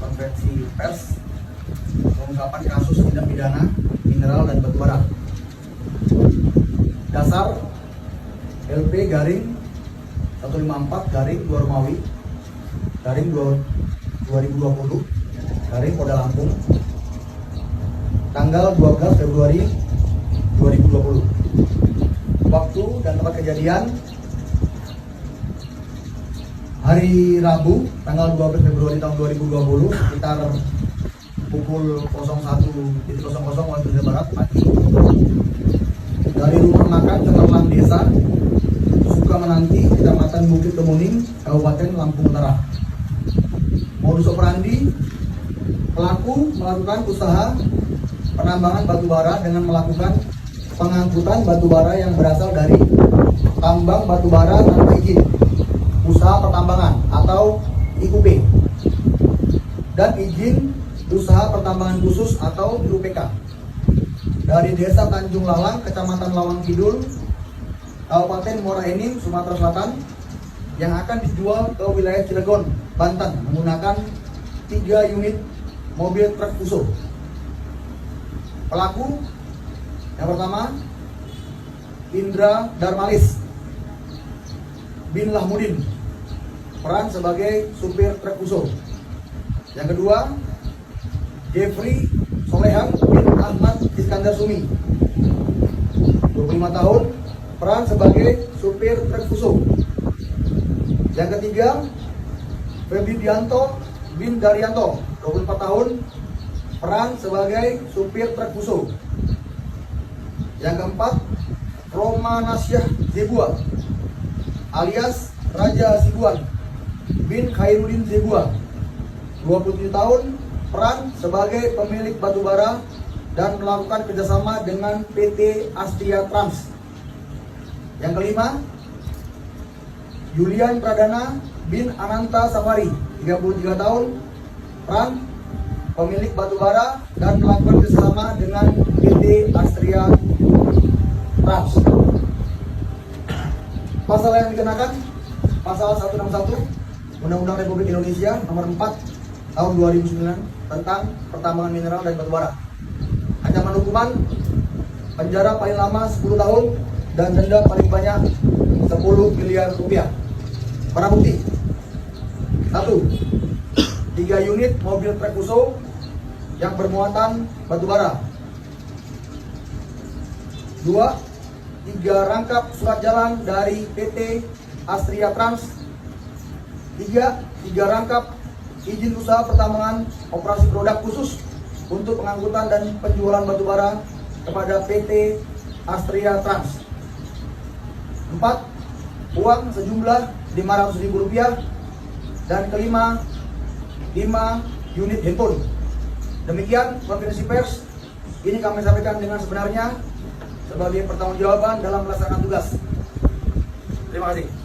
konferensi pers pengungkapan kasus tindak pidana mineral dan batubara. Dasar LP garing 154 garing 2 Romawi garing 2020 garing Polda Lampung tanggal 12 Februari 2020. Waktu dan tempat kejadian hari Rabu tanggal 12 Februari tahun 2020 sekitar pukul 01.00 waktu Indonesia Barat pagi dari rumah makan Keterlan Desa Sukamenanti, Kecamatan Bukit Kemuning, Kabupaten Lampung Utara. Modus operandi, pelaku melakukan usaha penambangan batubara dengan melakukan pengangkutan batubara yang berasal dari tambang batubara tanpa izin usaha pertambangan atau IUP dan izin usaha pertambangan khusus atau IUPK dari Desa Tanjung Lalang, Kecamatan Lawang Kidul, Kabupaten Muara Enim, Sumatera Selatan yang akan dijual ke wilayah Cilegon, Banten menggunakan 3 unit mobil truk Fuso. Pelaku yang pertama Indra Darmalis bin Lahmudin, peran sebagai supir truk Fuso. Yang kedua Jeffrey Solehan bin Ahmad Iskandar Sumi, 25 tahun, peran sebagai supir truk Fuso. Yang ketiga Febri Dianto bin Daryanto, 24 tahun, peran sebagai supir truk Fuso. Yang keempat Roma Nasyah Zebua alias Raja Sibuan bin Khairuddin Zebua, 27 tahun, peran sebagai pemilik batubara dan melakukan kerjasama dengan PT Astria Trans. Yang kelima Julian Pradana bin Ananta Safari, 33 tahun, peran pemilik batubara dan melakukan kerjasama dengan PT Astria Trans. Pasal yang dikenakan pasal 161 Undang-Undang Republik Indonesia nomor 4 tahun 2009 tentang pertambangan mineral dan batubara. Ancaman hukuman penjara paling lama 10 tahun dan denda paling banyak 10 miliar rupiah. Barang bukti 1. 3 unit mobil truk Fuso yang bermuatan batubara. 2. 3 rangkap surat jalan dari PT Astria Trans. 3 rangkap izin usaha pertambangan operasi produk khusus untuk pengangkutan dan penjualan batubara kepada PT Astria Trans. 4. Uang sejumlah Rp500.000 dan kelima 5 unit handphone. Demikian konferensi pers ini kami sampaikan dengan sebenarnya sebagai pertanggungjawaban dalam melaksanakan tugas. Terima kasih.